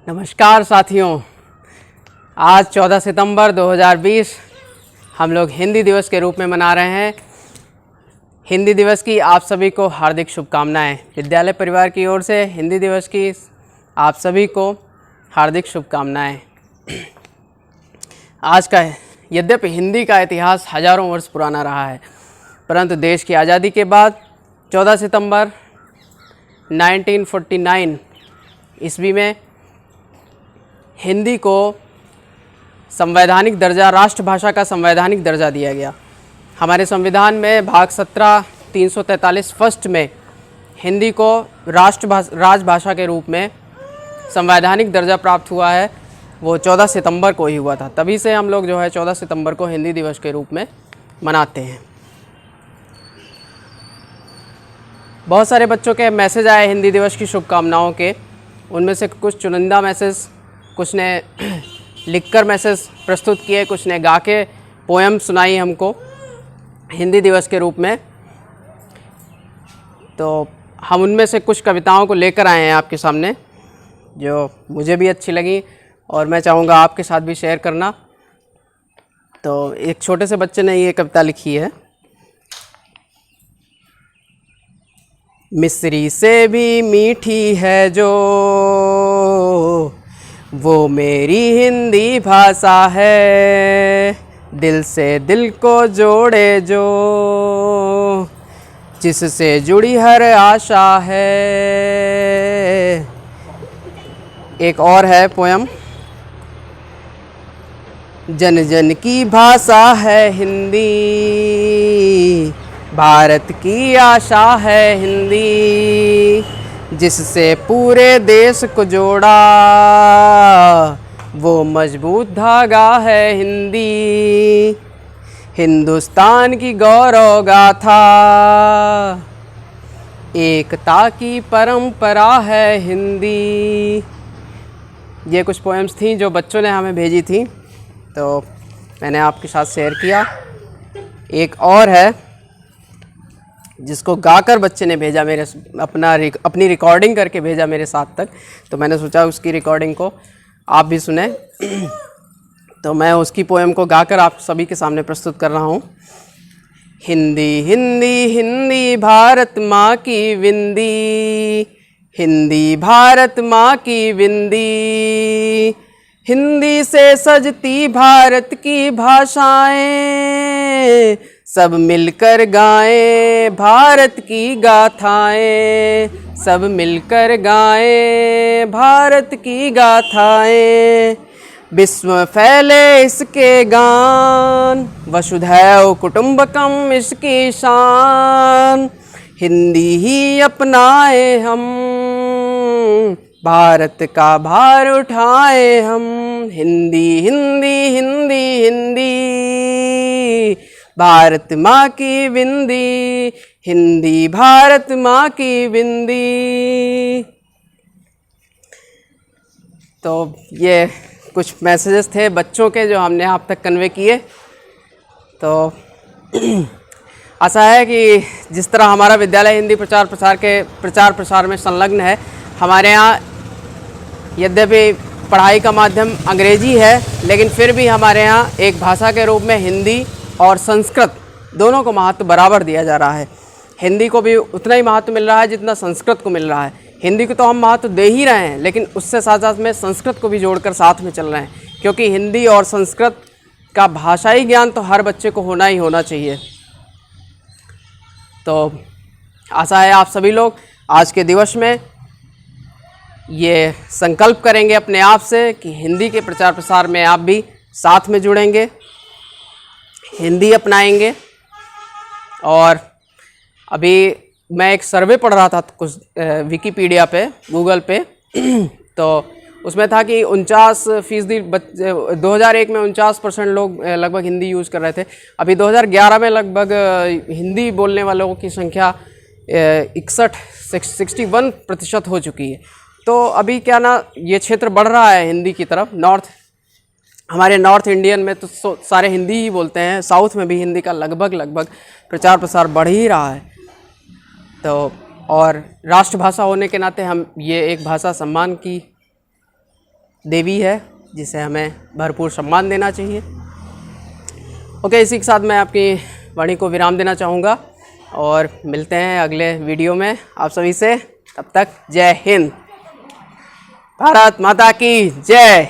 नमस्कार साथियों, आज 14 सितंबर 2020 हम लोग हिंदी दिवस के रूप में मना रहे हैं। हिंदी दिवस की आप सभी को हार्दिक शुभकामनाएं। विद्यालय परिवार की ओर से हिंदी दिवस की आप सभी को हार्दिक शुभकामनाएं। आज का यद्यपि हिंदी का इतिहास हजारों वर्ष पुराना रहा है, परंतु देश की आज़ादी के बाद 14 सितंबर 1949 ईस्वी में हिंदी को संवैधानिक दर्जा, राष्ट्रभाषा का संवैधानिक दर्जा दिया गया। हमारे संविधान में भाग 17 343 फर्स्ट में हिंदी को राजभाषा के रूप में संवैधानिक दर्जा प्राप्त हुआ है। वो 14 सितंबर को ही हुआ था। तभी से हम लोग 14 सितंबर को हिंदी दिवस के रूप में मनाते हैं। बहुत सारे बच्चों के मैसेज आए हिंदी दिवस की शुभकामनाओं के। उनमें से कुछ चुनिंदा मैसेज, कुछ ने लिखकर मैसेज प्रस्तुत किए, कुछ ने गा के पोएम सुनाई हमको हिंदी दिवस के रूप में। तो हम उनमें से कुछ कविताओं को लेकर आए हैं आपके सामने, जो मुझे भी अच्छी लगी और मैं चाहूँगा आपके साथ भी शेयर करना। तो एक छोटे से बच्चे ने ये कविता लिखी है। मिस्री से भी मीठी है जो वो मेरी हिंदी भाषा है, दिल से दिल को जोड़े जो जिससे जुड़ी हर आशा है। एक और है पोयम। जन जन की भाषा है हिंदी, भारत की आशा है हिंदी, जिससे पूरे देश को जोड़ा वो मजबूत धागा है हिंदी। हिंदुस्तान की गौरव गाथा, एकता की परंपरा है हिंदी। ये कुछ पोएम्स थी जो बच्चों ने हमें भेजी थी, तो मैंने आपके साथ शेयर किया। एक और है जिसको गाकर बच्चे ने भेजा, मेरे अपनी रिकॉर्डिंग करके भेजा मेरे साथ तक। तो मैंने सोचा उसकी रिकॉर्डिंग को आप भी सुने। तो मैं उसकी पोएम को गाकर आप सभी के सामने प्रस्तुत कर रहा हूँ। हिंदी हिंदी हिंदी भारत माँ की विंदी, हिंदी भारत माँ की विंदी, हिंदी से सजती भारत की भाषाएं, सब मिलकर गाएं भारत की गाथाएं, सब मिलकर गाएं भारत की गाथाएं। विश्व में फैले इसके गान, वसुधैव कुटुंबकम इसकी शान। हिंदी ही अपनाए हम, भारत का भार उठाए हम। हिंदी हिंदी हिंदी हिंदी, भारत माँ की विंदी, हिंदी भारत माँ की विंदी। तो ये कुछ मैसेजेस थे बच्चों के जो हमने आप तक कन्वे किए। तो आशा है कि जिस तरह हमारा विद्यालय हिंदी प्रचार प्रसार में संलग्न है, हमारे यहाँ यद्यपि पढ़ाई का माध्यम अंग्रेजी है, लेकिन फिर भी हमारे यहाँ एक भाषा के रूप में हिंदी और संस्कृत दोनों को महत्व बराबर दिया जा रहा है। हिंदी को भी उतना ही महत्व मिल रहा है जितना संस्कृत को मिल रहा है। हिंदी को तो हम महत्व दे ही रहे हैं, लेकिन उससे साथ साथ में संस्कृत को भी जोड़कर साथ में चल रहे हैं, क्योंकि हिंदी और संस्कृत का भाषाई ज्ञान तो हर बच्चे को होना ही होना चाहिए। तो आशा है आप सभी लोग आज के दिवस में ये संकल्प करेंगे अपने आप से कि हिंदी के प्रचार प्रसार में आप भी साथ में जुड़ेंगे, हिंदी अपनाएंगे। और अभी मैं एक सर्वे पढ़ रहा था कुछ विकिपीडिया पे, गूगल पे, तो उसमें था कि 49% 2001 में 49% लोग लगभग हिंदी यूज़ कर रहे थे। अभी 2011 में लगभग हिंदी बोलने वालों की संख्या 61% हो चुकी है। तो अभी क्या ना, ये क्षेत्र बढ़ रहा है हिंदी की तरफ। हमारे नॉर्थ इंडियन में तो सारे हिंदी ही बोलते हैं, साउथ में भी हिंदी का लगभग प्रचार प्रसार बढ़ ही रहा है। तो और राष्ट्रभाषा होने के नाते हम ये एक भाषा सम्मान की देवी है जिसे हमें भरपूर सम्मान देना चाहिए। ओके, इसी के साथ मैं आपकी वाणी को विराम देना चाहूँगा और मिलते हैं अगले वीडियो में आप सभी से। तब तक जय हिंद, भारत माता की जय।